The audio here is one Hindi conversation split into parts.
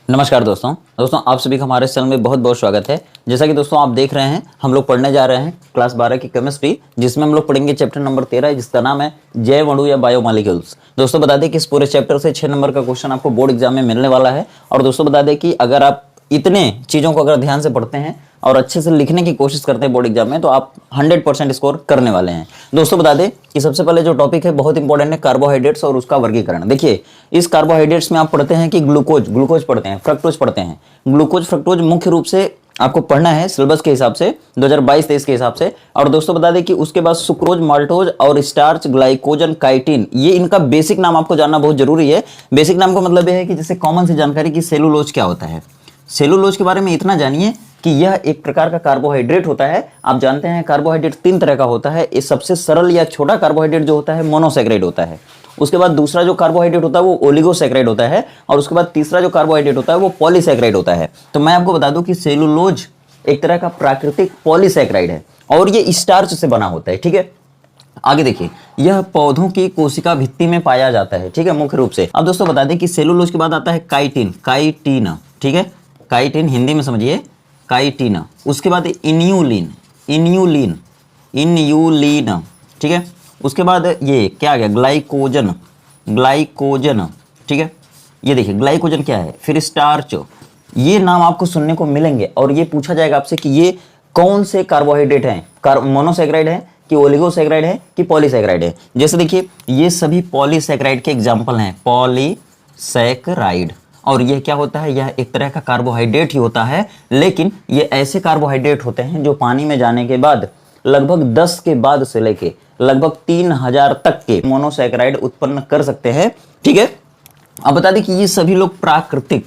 नमस्कार दोस्तों आप सभी का हमारे इस चैनल में बहुत बहुत स्वागत है। जैसा कि दोस्तों आप देख रहे हैं, हम लोग पढ़ने जा रहे हैं क्लास 12 की केमिस्ट्री, जिसमें हम लोग पढ़ेंगे चैप्टर नंबर 13, जिसका नाम है जैव अणु या बायोमॉलिक्यूल्स। दोस्तों बता दें कि इस पूरे चैप्टर से 6 नंबर का क्वेश्चन आपको बोर्ड एग्जाम में मिलने वाला है। और दोस्तों बता दें कि अगर आप इतने चीज़ों को अगर ध्यान से पढ़ते हैं और अच्छे से लिखने की कोशिश करते हैं बोर्ड एग्जाम में, तो आप 100% स्कोर करने वाले हैं। दोस्तों बता दें कि सबसे पहले जो टॉपिक है बहुत इंपॉर्टेंट है, कार्बोहाइड्रेट्स और उसका वर्गीकरण। देखिए, इस कार्बोहाइड्रेट्स में आप पढ़ते हैं कि ग्लूकोज पढ़ते हैं, फ्रक्टोज पढ़ते हैं। ग्लूकोज फ्रक्टोज मुख्य रूप से आपको पढ़ना है सिलेबस के हिसाब से 2022-23 के हिसाब से। और दोस्तों बता दें कि उसके बाद सुक्रोज, माल्टोज और स्टार्च, ग्लाइकोजन, काइटिन, ये इनका बेसिक नाम आपको जानना बहुत जरूरी है। बेसिक नाम का मतलब यह है कि जैसे कॉमन सी जानकारी कि सेलुलोज क्या होता है। सेलुलोज के बारे में इतना जानिए कि यह एक प्रकार का कार्बोहाइड्रेट होता है। आप जानते हैं कार्बोहाइड्रेट 3 तरह का होता है। ये सबसे सरल या छोटा कार्बोहाइड्रेट जो होता है मोनोसैकेराइड होता है। उसके बाद दूसरा जो कार्बोहाइड्रेट होता है वो ओलिगोसैकेराइड होता है। और उसके बाद तीसरा जो कार्बोहाइड्रेट होता है वो पॉलीसैकेराइड होता है। तो मैं आपको बता दूं कि सेलुलोज एक तरह का प्राकृतिक पॉलीसैकेराइड है और ये स्टार्च से बना होता है। ठीक है, आगे देखिए, यह पौधों की कोशिका भित्ति में पाया जाता है। ठीक है, मुख्य रूप से। अब दोस्तों बता दें कि सेलुलोज के बाद आता है काइटिन। ठीक है, काइटिन हिंदी में समझिए, काइटिन। उसके बाद इन्यूलिन। ठीक है, उसके बाद ये क्या आ गया, ग्लाइकोजन। ठीक है, ये देखिए ग्लाइकोजन क्या है, फिर स्टार्च। ये नाम आपको सुनने को मिलेंगे और ये पूछा जाएगा आपसे कि ये कौन से कार्बोहाइड्रेट हैं, मोनोसैकेराइड है कि ओलिगोसैकेराइड है कि पॉलीसैकेराइड है। जैसे देखिए, ये सभी पॉलीसैकेराइड के एग्जाम्पल हैं, पॉलीसैकेराइड। और यह क्या होता है, यह एक तरह का कार्बोहाइड्रेट ही होता है, लेकिन ये ऐसे कार्बोहाइड्रेट होते हैं जो पानी में जाने के बाद लगभग 10 के बाद से लेके लगभग 3000 तक के मोनोसैकेराइड उत्पन्न कर सकते हैं। ठीक है, अब बता दें कि ये सभी लोग प्राकृतिक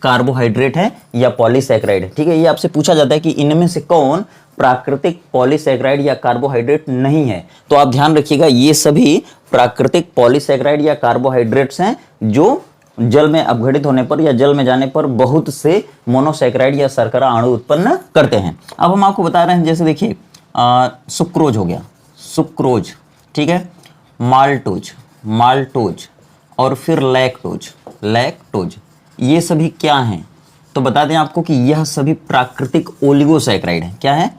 कार्बोहाइड्रेट है या पॉलीसैकेराइड है। ठीक है, ये आपसे पूछा जाता है कि इनमें से कौन प्राकृतिक पॉलीसैकेराइड या कार्बोहाइड्रेट नहीं है। तो आप ध्यान रखिएगा, ये सभी प्राकृतिक पॉलीसैकेराइड या कार्बोहाइड्रेट्स हैं जो जल में अपघटित होने पर या जल में जाने पर बहुत से मोनोसैकेराइड या शर्करा अणु उत्पन्न करते हैं। अब हम आपको बता रहे हैं, जैसे देखिए सुक्रोज हो गया, सुक्रोज। ठीक है, माल्टोज और फिर लैक्टोज, ये सभी क्या हैं, तो बता दें आपको कि यह सभी प्राकृतिक ओलिगोसैकेराइड हैं। क्या है,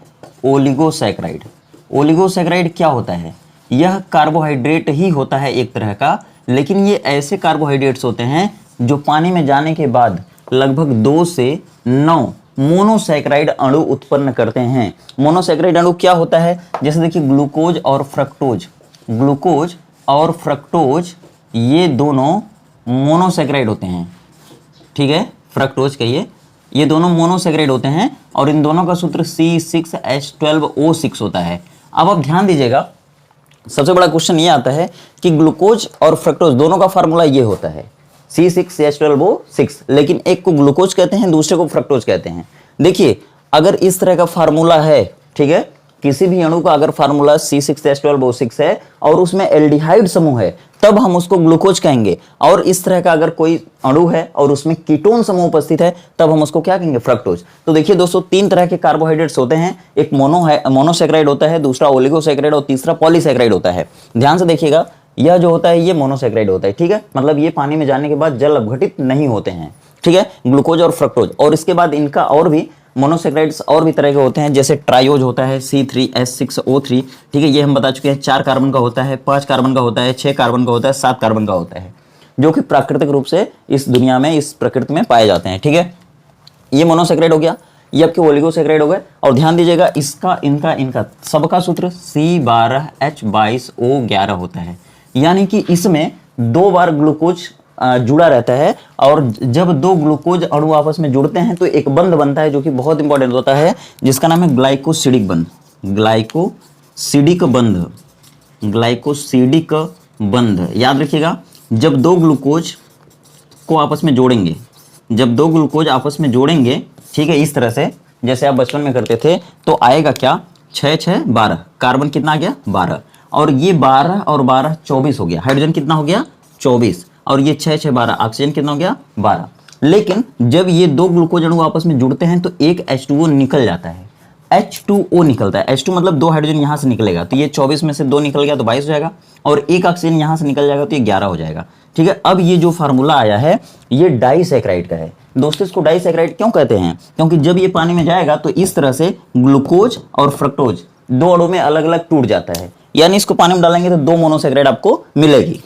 ओलिगोसैकेराइड क्या होता है, यह कार्बोहाइड्रेट ही होता है एक तरह का, लेकिन ये ऐसे कार्बोहाइड्रेट्स होते हैं जो पानी में जाने के बाद लगभग 2 से 9 मोनोसैकेराइड अणु उत्पन्न करते हैं। मोनोसैकेराइड अणु क्या होता है, जैसे देखिए ग्लूकोज और फ्रक्टोज ये दोनों मोनोसैकेराइड होते हैं। ठीक है, फ्रक्टोज कहिए, ये दोनों मोनोसैकेराइड होते हैं और इन दोनों का सूत्र C6H12O6 होता है। अब आप ध्यान दीजिएगा, सबसे बड़ा क्वेश्चन ये आता है कि ग्लूकोज और फ्रक्टोज दोनों का फार्मूला ये होता है C6H12O6, लेकिन एक को ग्लूकोज कहते हैं, दूसरे को फ्रक्टोज कहते हैं। देखिए, अगर इस तरह का फार्मूला है, ठीक है, किसी भी अणु का अगर फार्मूला C6H12O6 है और उसमें एल्डिहाइड समूह है, तब हम उसको ग्लूकोज कहेंगे। और इस तरह का अगर कोई अणु है और उसमें कीटोन समूह उपस्थित है, तब हम उसको क्या कहेंगे, फ्रक्टोज। तो देखिए दोस्तों, 3 तरह के कार्बोहाइड्रेट्स होते हैं, एक मोनोसैकेराइड होता है, दूसरा ओलिगोसैकेराइड और तीसरा पॉलीसैकेराइड होता है। ध्यान से देखिएगा, यह जो होता है ये मोनोसैकेराइड होता है। ठीक है, मतलब ये पानी में जाने के बाद जल अपघटित नहीं होते हैं। ठीक है, ग्लूकोज और फ्रक्टोज। और इसके बाद इनका और भी मोनोसैकेराइड्स और भी तरह के होते हैं, जैसे ट्रायोज होता है C3H6O3। ठीक है, ये हम बता चुके हैं, 4 कार्बन का होता है, 5 कार्बन का होता है, 6 कार्बन का होता है, 7 कार्बन का होता है, जो कि प्राकृतिक रूप से इस दुनिया में, इस प्रकृति में पाए जाते हैं। ठीक है, ये मोनोसैकेराइड हो गया, ये आपके ओलिगोसैकेराइड हो गए। और ध्यान दीजिएगा, इसका इनका सबका सूत्र C12H22O11 होता है, यानी कि इसमें 2 बार ग्लूकोज जुड़ा रहता है। और जब 2 ग्लूकोज अणु आपस में जुड़ते हैं तो एक बंध बनता है जो कि बहुत इंपॉर्टेंट होता है, जिसका नाम है ग्लाइकोसिडिक बंध। याद रखिएगा, जब 2 ग्लूकोज आपस में जोड़ेंगे, ठीक है, इस तरह से जैसे आप बचपन में करते थे, तो आएगा क्या, 6 6 12, कार्बन कितना आ गया, 12, और ये 12 और 12 24 हो गया। हाइड्रोजन कितना हो गया, 24, और ये 6 6 12, ऑक्सीजन कितना हो गया, 12। लेकिन जब ये 2 ग्लूकोज अणु आपस में जुड़ते हैं तो एक H2O निकल जाता है। H2O निकलता है। H2 मतलब 2 हाइड्रोजन यहाँ से निकलेगा, तो ये 24 में से 2 निकल गया तो 22 हो जाएगा, और एक ऑक्सीजन यहाँ से निकल जाएगा तो ये 11 हो जाएगा। ठीक है, अब ये जो फार्मूला आया है ये डाइसैकेराइड का है। दोस्तों इसको डाइसैकेराइड क्यों कहते हैं? क्योंकि जब ये पानी में जाएगा तो इस तरह से ग्लूकोज और फ्रक्टोज 2 अणु में अलग अलग टूट जाता है, यानी इसको पानी में डालेंगे तो 2 मोनोसैकेराइड आपको मिलेगी।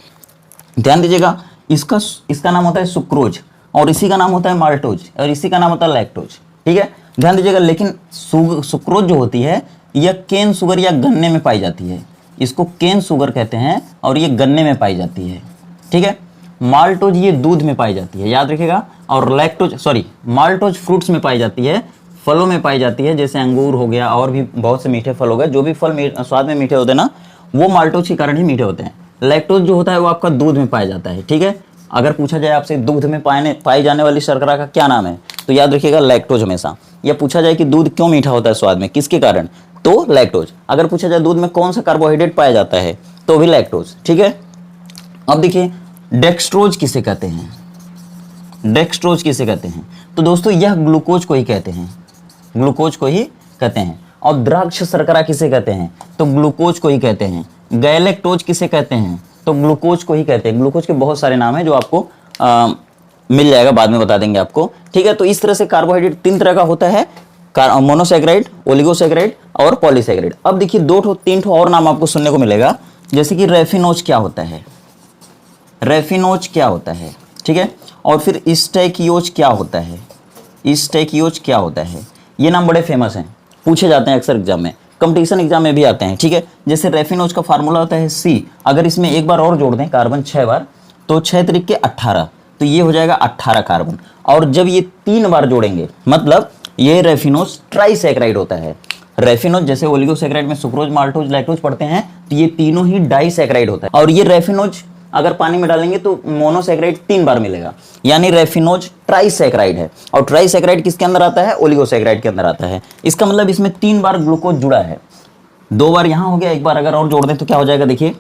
ध्यान दीजिएगा, इसका नाम होता है सुक्रोज, और इसी का नाम होता है माल्टोज, और इसी का नाम होता है लैक्टोज। ठीक है, ध्यान दीजिएगा। लेकिन सुक्रोज जो होती है यह केन शुगर या गन्ने में पाई जाती है, इसको केन शुगर कहते हैं, और ये गन्ने में पाई जाती है। ठीक है, माल्टोज ये दूध में पाई जाती है, याद रखिएगा। और माल्टोज फ्रूट्स में पाई जाती है, फलों में पाई जाती है, जैसे अंगूर हो गया और भी बहुत से मीठे फल हो गए। जो भी फल स्वाद में मीठे होते हैं ना, वो माल्टोज के कारण ही मीठे होते हैं। लैक्टोज जो होता है वो आपका दूध में पाया जाता है। ठीक है, अगर पूछा जाए आपसे दूध में पाई जाने वाली शर्करा का क्या नाम है, तो याद रखिएगा लैक्टोज हमेशा। या पूछा जाए कि दूध क्यों मीठा होता है स्वाद में, किसके कारण, तो लैक्टोज। अगर पूछा जाए दूध में कौन सा कार्बोहाइड्रेट पाया जाता है, तो भी लैक्टोज। ठीक है, अब देखिए डेक्सट्रोज किसे कहते हैं, डेक्सट्रोज किसे कहते हैं, तो दोस्तों यह ग्लूकोज को ही कहते हैं, ग्लूकोज को ही कहते हैं। और द्राक्ष शर्करा किसे कहते हैं, तो ग्लूकोज को ही कहते हैं। गैलेक्टोज किसे कहते हैं, तो ग्लूकोज को ही कहते हैं। ग्लूकोज के बहुत सारे नाम हैं जो आपको मिल जाएगा, बाद में बता देंगे आपको। ठीक है, तो इस तरह से कार्बोहाइड्रेट 3 तरह का होता है, मोनोसैकेराइड, ओलिगोसैकेराइड और पॉलीसैकेराइड। अब देखिए 3 और नाम आपको सुनने को मिलेगा, जैसे कि रेफिनोज क्या होता है, रेफिनोज क्या होता है। ठीक है, और फिर स्टैकियोज क्या होता है, स्टैकियोज क्या होता है। ये नाम बड़े फेमस हैं, पूछे जाते हैं अक्सर एग्जाम में, कंपटीशन एग्जाम में भी आते हैं। ठीक है, जैसे रेफिनोज का फार्मूला होता है C, अगर इसमें एक बार और जोड़ दें कार्बन 6 बार, तो 6 तरीके 18, तो ये हो जाएगा 18 कार्बन। और जब ये 3 बार जोड़ेंगे, मतलब ये रेफिनोज ट्राइसैकेराइड होता है। रेफिनोज जैसे ओलिगोसैकेराइड में सुक्रोज, माल्टोज, लैक्टोज पढ़ते हैं, तो ये तीनों ही डाइसैकेराइड होता है। और ये रेफिनोज अगर पानी में डालेंगे तो मोनोसैकेराइड 3 बार मिलेगा, यानी रेफिनोज ट्राइसैकेराइड है। और ट्राइसैकेराइड किसके अंदर आता है, ओलिगोसैकेराइड के अंदर आता है। इसका मतलब इसमें 3 बार ग्लूकोज जुड़ा है, 2 बार यहाँ हो गया, एक बार अगर और जोड़ दें तो क्या हो जाएगा, देखिए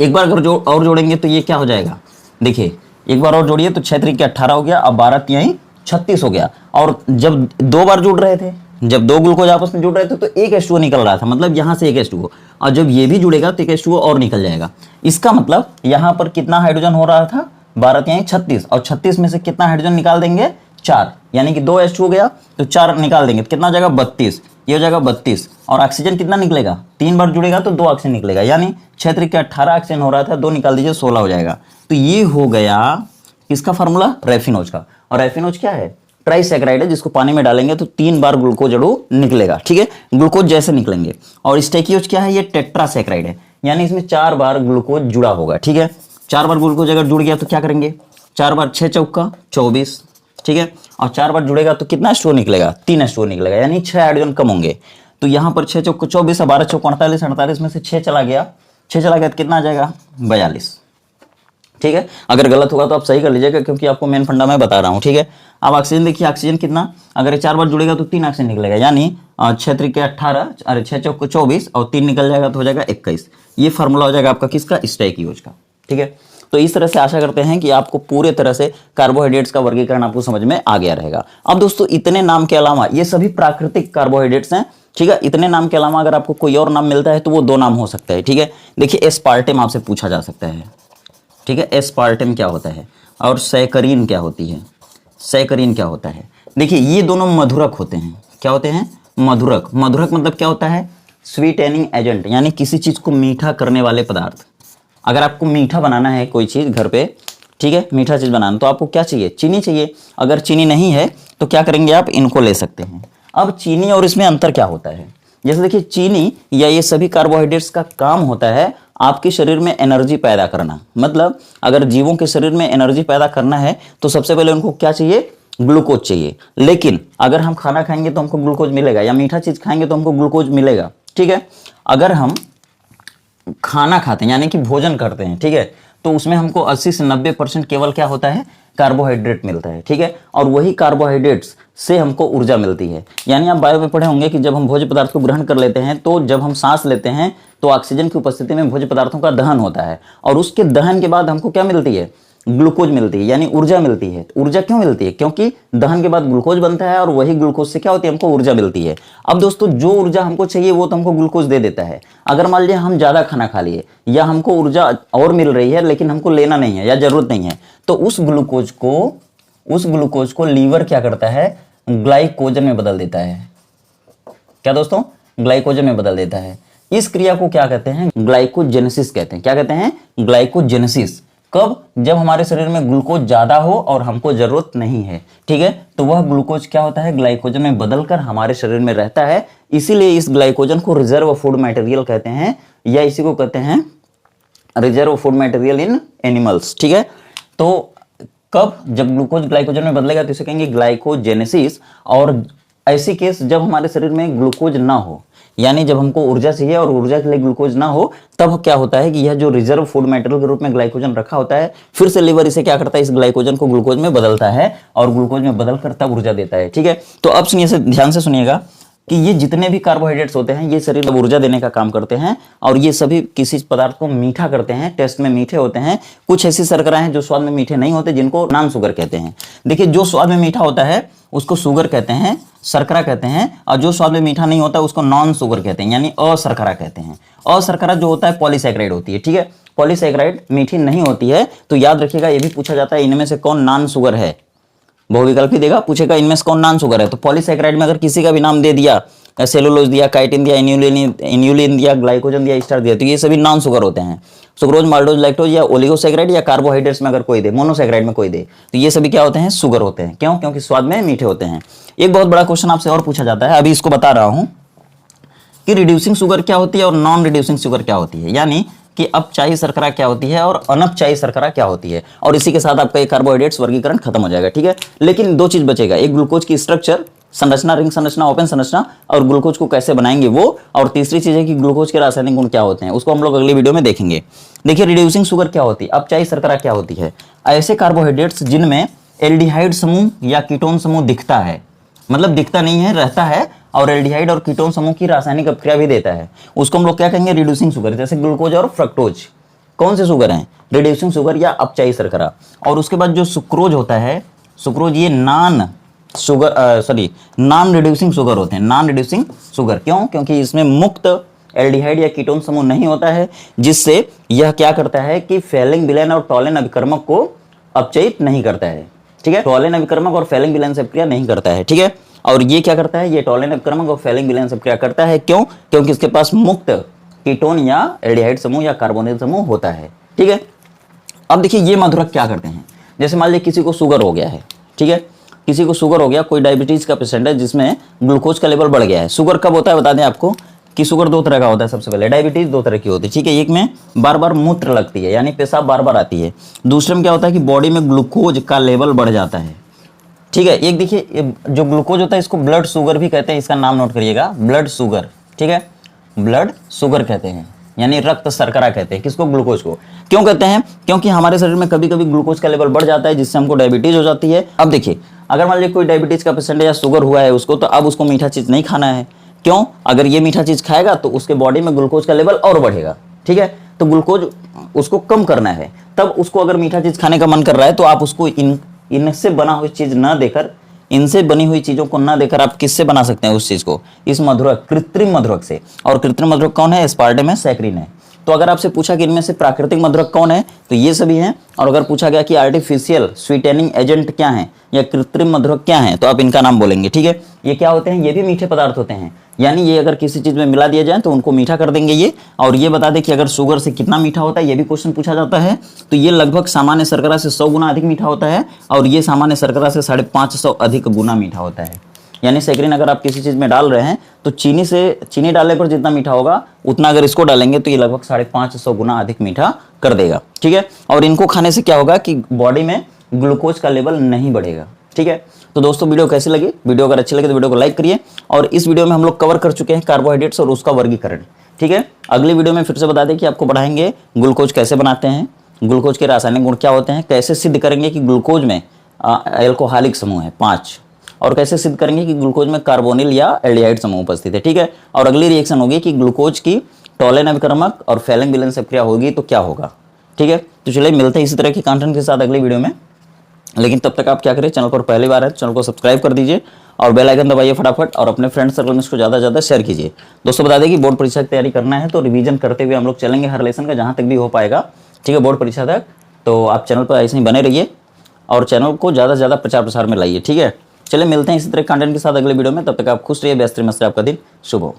एक बार अगर और जोड़ेंगे तो ये क्या हो जाएगा, देखिए एक बार और जोड़िए तो 6 तरीके 18 हो गया, अब 12 तिहाई 36 हो गया। और जब 2 बार जुड़ रहे थे, जब 2 ग्लूकोज आपस में जुड़ रहे थे तो एक H2O निकल रहा था, मतलब यहाँ से एक H2O, और जब ये भी जुड़ेगा तो एक H2O और निकल जाएगा। इसका मतलब यहाँ पर कितना हाइड्रोजन हो रहा था, 12 तिहाई 36, और 36 में से कितना हाइड्रोजन निकाल देंगे, 4, यानी कि 2 H2O गया तो 4 निकाल देंगे तो कितना हो जाएगा, 32, ये हो जाएगा 32। और ऑक्सीजन कितना निकलेगा, 3 बार जुड़ेगा तो 2 ऑक्सीजन निकलेगा, यानी 6 तरीके 18 ऑक्सीजन हो रहा था, 2 निकाल दीजिए 16 हो जाएगा। तो ये हो गया किसका फार्मूला, रेफिनोज का। और रेफिनोज क्या है, ट्राइसैकेराइड है, जिसको पानी में डालेंगे तो 3 बार ग्लूकोज अणु निकलेगा। ठीक है, ग्लूकोज जैसे निकलेंगे। और स्टैकियोज क्या है, ये टेट्रासैकेराइड है, यानी इसमें 4 बार ग्लूकोज जुड़ा होगा। ठीक है, 4 बार ग्लूकोज अगर जुड़ गया तो क्या करेंगे, 4 बार 6 चौका 24। ठीक है, और 4 बार जुड़ेगा तो कितना H2O निकलेगा, 3 H2O निकलेगा, यानी 6 हाइड्रोजन कम होंगे। तो यहाँ पर 6 चौका 24 और 12 चौका 48, 48 में से 6 चला गया, 6 चला गया तो कितना आ जाएगा, 42। ठीक है, अगर गलत होगा तो आप सही कर लीजिएगा, क्योंकि आपको मेन फंडा मैं बता रहा हूँ। ठीक है, अब ऑक्सीजन देखिए, ऑक्सीजन कितना, अगर 4 बार जुड़ेगा तो 3 ऑक्सीजन निकलेगा, यानी 6 तरीके 18, अरे 6 चौके 24 और 3 निकल जाएगा तो हो जाएगा 21। ये फार्मूला हो जाएगा आपका किसका, स्टैकियोज का। ठीक है, तो इस तरह से आशा करते हैं कि आपको पूरे तरह से कार्बोहाइड्रेट्स का वर्गीकरण आपको समझ में आ गया रहेगा। अब दोस्तों इतने नाम के अलावा, ये सभी प्राकृतिक कार्बोहाइड्रेट्स हैं। ठीक है, इतने नाम के अलावा अगर आपको कोई और नाम मिलता है तो वो 2 नाम हो सकता है। ठीक है, देखिए एस्पार्टेम आपसे पूछा जा सकता है। ठीक है, एस्पार्टेम क्या होता है, और सैकरीन क्या होती है, सैकरीन क्या होता है। देखिए ये दोनों मधुरक होते हैं, क्या होते हैं, मधुरक। मधुरक मतलब क्या होता है, स्वीटेनिंग एजेंट, यानी किसी चीज़ को मीठा करने वाले पदार्थ। अगर आपको मीठा बनाना है कोई चीज़ घर पे, ठीक है, मीठा चीज़ बनाना, तो आपको क्या चाहिए, चीनी चाहिए। अगर चीनी नहीं है तो क्या करेंगे आप, इनको ले सकते हैं। अब चीनी और इसमें अंतर क्या होता है, जैसे देखिए चीनी या ये सभी कार्बोहाइड्रेट्स का काम होता है आपके शरीर में एनर्जी पैदा करना। मतलब अगर जीवों के शरीर में एनर्जी पैदा करना है तो सबसे पहले उनको क्या चाहिए, ग्लूकोज चाहिए। लेकिन अगर हम खाना खाएंगे तो हमको ग्लूकोज मिलेगा, या मीठा चीज़ खाएंगे तो हमको ग्लूकोज मिलेगा। ठीक है, अगर हम खाना खाते हैं यानी कि भोजन करते हैं, ठीक है, तो उसमें हमको 80 से 90% केवल क्या होता है, कार्बोहाइड्रेट मिलता है। ठीक है, और वही कार्बोहाइड्रेट्स से हमको ऊर्जा मिलती है। यानी आप बायो में पढ़े होंगे कि जब हम भोज्य पदार्थ को ग्रहण कर लेते हैं तो जब हम सांस लेते हैं तो ऑक्सीजन की उपस्थिति में भोज्य पदार्थों का दहन होता है, और उसके दहन के बाद हमको क्या मिलती है, ग्लूकोज मिलती है, यानी ऊर्जा मिलती है। ऊर्जा क्यों मिलती है? क्योंकि दहन के बाद ग्लूकोज बनता है और वही ग्लूकोज से क्या होती है, हमको ऊर्जा मिलती है। अब दोस्तों जो ऊर्जा हमको चाहिए वो तो हमको ग्लूकोज दे देता है। अगर मान लीजिए हम ज्यादा खाना खा लिए या हमको ऊर्जा और मिल रही है लेकिन हमको लेना नहीं है या जरूरत नहीं है, तो उस ग्लूकोज को लीवर क्या करता है, ग्लाइकोजन में बदल देता है। क्या दोस्तों? ग्लाइकोजन में बदल देता है। इस क्रिया को क्या कहते हैं? ग्लाइकोजेनेसिस कहते हैं। क्या कहते हैं? ग्लाइकोजेनेसिस। कब? जब हमारे शरीर में ग्लूकोज ज्यादा हो और हमको जरूरत नहीं है, ठीक है, तो वह ग्लूकोज क्या होता है, ग्लाइकोजन में बदलकर हमारे शरीर में रहता है। इसीलिए इस ग्लाइकोजन को रिजर्व फूड मटेरियल कहते हैं, या इसी को कहते हैं reserve food material in animals. ठीक है, तो कब? जब ग्लूकोज ग्लाइकोजन में बदलेगा तो इसे कहेंगे ग्लाइकोजेनेसिस। और ऐसी केस जब हमारे शरीर में ग्लूकोज ना हो, यानी जब हमको ऊर्जा चाहिए और ऊर्जा के लिए ग्लूकोज ना हो, तब क्या होता है कि यह जो रिजर्व फूड मटेरियल के रूप में ग्लाइकोजन रखा होता है, फिर से लीवर इसे क्या करता है, इस ग्लाइकोजन को ग्लूकोज में बदलता है और ग्लूकोज में बदलकर तब ऊर्जा देता है। ठीक है, तो अब सुनिए, ध्यान से सुनिएगा कि ये जितने भी कार्बोहाइड्रेट्स होते हैं ये शरीर में ऊर्जा देने का काम करते हैं और ये सभी किसी पदार्थ को मीठा करते हैं, टेस्ट में मीठे होते हैं। कुछ ऐसी शर्कराएं हैं जो स्वाद में मीठे नहीं होते, जिनको नॉन शुगर कहते हैं। देखिए, जो स्वाद में मीठा होता है उसको शुगर कहते हैं, शर्करा कहते हैं, और जो स्वाद में मीठा नहीं होता उसको नॉन शुगर कहते हैं, यानी अशर्करा कहते हैं। अशर्करा जो होता है पॉलीसैकेराइड होती है। ठीक है, पॉलीसैकेराइड मीठी नहीं होती है। तो याद रखिएगा, ये भी पूछा जाता है इनमें से कौन नॉन शुगर है, बहुविकल्पी देगा, पूछेगा इनमें से कौन नॉन शुगर है। तो पॉलीसैकेराइड में अगर किसी का भी नाम दे दिया, सेलुलोज दिया, काइटिन दिया, इन्यूलिन दिया, ग्लाइकोजन दिया, स्टार्च दिया, तो ये सभी नॉन शुगर होते हैं। सुक्रोज, माल्टोज, लैक्टोज या ओलिगोसैकेराइड या कार्बोहाइड्रेट्स में अगर कोई दे, मोनोसैकेराइड में कोई दे, तो ये सभी क्या होते हैं, शुगर होते हैं। क्यों? क्योंकि स्वाद में मीठे होते हैं। एक बहुत बड़ा क्वेश्चन आपसे और पूछा जाता है, अभी इसको बता रहा हूं कि रिड्यूसिंग शुगर क्या होती है और नॉन रिड्यूसिंग शुगर क्या होती है, यानी कि अपचायी शर्करा क्या होती है और अनपचायी शर्करा क्या होती है। और इसी के साथ आपका ये कार्बोहाइड्रेट्स वर्गीकरण खत्म हो जाएगा। ठीक है, लेकिन दो चीज बचेगा, एक ग्लूकोज की स्ट्रक्चर, संरचना, रिंग संरचना, ओपन संरचना, और ग्लूकोज को कैसे बनाएंगे वो, और तीसरी चीज है कि ग्लूकोज के रासायनिक गुण क्या होते हैं, उसको हम लोग अगली वीडियो में देखेंगे। देखिए, रिड्यूसिंग शुगर क्या होती है, अपचायी शर्करा क्या होती है, ऐसे कार्बोहाइड्रेट्स जिनमें एल्डिहाइड समूह या कीटोन समूह दिखता है, मतलब दिखता नहीं है, रहता है, और एल्डिहाइड और कीटोन समूह की रासायनिक अभिक्रिया भी देता है, उसको हम लोग क्या कहेंगे, रिड्यूसिंग शुगर। जैसे ग्लूकोज और फ्रक्टोज कौन से शुगर हैं, रिड्यूसिंग शुगर या अपचायी शर्करा। और उसके बाद जो सुक्रोज होता है, सुक्रोज ये नॉन रिड्यूसिंग शुगर होते हैं, नॉन रिड्यूसिंग शुगर। क्यों? क्योंकि इसमें मुक्त एल्डिहाइड या कीटोन समूह नहीं होता है, जिससे यह क्या करता है कि फैलिंग विलयन और टॉलिन अभिकर्मक को अपचयित नहीं करता है। ठीक है, टॉलिन अभिकर्मक और फैलिंग विलयन से अभिक्रिया नहीं करता है। ठीक है, और ये क्या करता है, ये टॉलिन अभिकर्मक और फैलिंग विलयन से अभिक्रिया करता है। क्यों? क्योंकि इसके पास मुक्त कीटोन या एल्डिहाइड समूह या कार्बोनिल समूह होता है। ठीक है, अब देखिए ये मधुरक क्या करते हैं, जैसे मान लीजिए किसी को शुगर हो गया है, ठीक है, किसी को शुगर हो गया, कोई डायबिटीज का पेशेंट है जिसमें ग्लूकोज का लेवल बढ़ गया है। शुगर कब होता है बता दें आपको कि शुगर दो तरह का होता है। सबसे पहले डायबिटीज दो तरह की होती है। ठीक है, एक में बार बार मूत्र लगती है, यानी पेशाब बार बार आती है। दूसरे में क्या होता है कि बॉडी में ग्लूकोज का लेवल बढ़ जाता है। ठीक है, एक देखिए जो ग्लूकोज होता है इसको ब्लड शुगर भी कहते हैं, इसका नाम नोट करिएगा, ब्लड शुगर। ठीक है, ब्लड शुगर कहते हैं, यानी रक्त शर्करा कहते हैं किसको, ग्लूकोज को। क्यों कहते हैं? क्योंकि हमारे शरीर में कभी कभी ग्लूकोज का लेवल बढ़ जाता है, जिससे हमको डायबिटीज हो जाती है। अब देखिए, अगर मान लीजिए कोई डायबिटीज का पेशेंट है या शुगर हुआ है उसको, तो अब उसको मीठा चीज नहीं खाना है। क्यों? अगर ये मीठा चीज खाएगा तो उसके बॉडी में ग्लूकोज का लेवल और बढ़ेगा। ठीक है, तो ग्लूकोज उसको कम करना है, तब उसको अगर मीठा चीज खाने का मन कर रहा है तो आप उसको इनसे बना हुई चीज ना देकर, इनसे बनी हुई चीजों को ना देकर आप किससे बना सकते हैं उस चीज को, इस मधुरक, कृत्रिम मधुरक से। और कृत्रिम मधुरक कौन है? एस्पार्टेम है, सैकरिन है। तो अगर आपसे पूछा कि इनमें से प्राकृतिक मधुरक कौन है, तो ये सभी हैं। और अगर पूछा गया कि आर्टिफिशियल स्वीटेनिंग एजेंट क्या है या कृत्रिम मधुरक क्या है, तो आप इनका नाम बोलेंगे। ठीक है, ये क्या होते हैं? ये भी मीठे पदार्थ होते हैं, यानी ये अगर किसी चीज में मिला दिया जाए तो उनको मीठा कर देंगे ये। और ये बता दें कि अगर शुगर से कितना मीठा होता है, ये भी क्वेश्चन पूछा जाता है। तो ये लगभग सामान्य शर्करा से 100 गुना अधिक मीठा होता है, और ये सामान्य शर्करा से 550 अधिक गुना मीठा होता है। यानी सैकरिन अगर आप किसी चीज में डाल रहे हैं तो चीनी डालने पर जितना मीठा होगा उतना अगर इसको डालेंगे तो ये लगभग 550 गुना अधिक मीठा कर देगा। ठीक है, और इनको खाने से क्या होगा कि बॉडी में ग्लूकोज का लेवल नहीं बढ़ेगा। ठीक है, तो दोस्तों वीडियो कैसी लगी? वीडियो अगर अच्छी लगे तो वीडियो को लाइक करिए। और इस वीडियो में हम लोग कवर कर चुके हैं कार्बोहाइड्रेट्स और उसका वर्गीकरण। ठीक है, अगली वीडियो में फिर से बता दें कि आपको पढ़ाएंगे ग्लूकोज कैसे बनाते हैं, ग्लूकोज के रासायनिक गुण क्या होते हैं, कैसे सिद्ध करेंगे कि ग्लूकोज में एल्कोहलिक समूह है 5, और कैसे सिद्ध करेंगे कि ग्लूकोज में कार्बोनिल या एल्डिहाइड समूह उपस्थित है। ठीक है, और अगली रिएक्शन होगी कि ग्लूकोज की टॉलिन अभिकर्मक और फैलिंग विलयन से क्रिया होगी तो क्या होगा। ठीक है, तो चलिए मिलते हैं इसी तरह के कंटेंट के साथ अगली वीडियो में। लेकिन तब तक आप क्या करें, चैनल पर पहली बार है चैनल को सब्सक्राइब कर दीजिए और बेल आइकन दबाइए फटाफट, और अपने फ्रेंड सर्कल में इसको ज़्यादा से ज़्यादा शेयर कीजिए। दोस्तों बता दें कि बोर्ड परीक्षा की तैयारी करना है तो रिवीजन करते हुए हम लोग चलेंगे हर लेसन का, जहाँ तक भी हो पाएगा, ठीक है, बोर्ड परीक्षा तक। तो आप चैनल पर ऐसे ही बने रहिए और चैनल को ज़्यादा से ज़्यादा प्रचार प्रसार में लाइए, ठीक है। चलिए मिलते हैं इसी तरह कंटेंट के साथ अगले वीडियो में। तब तक आप खुश रहिए, व्यस्त रहिए, मस्त रहिए, आपका दिन शुभ हो।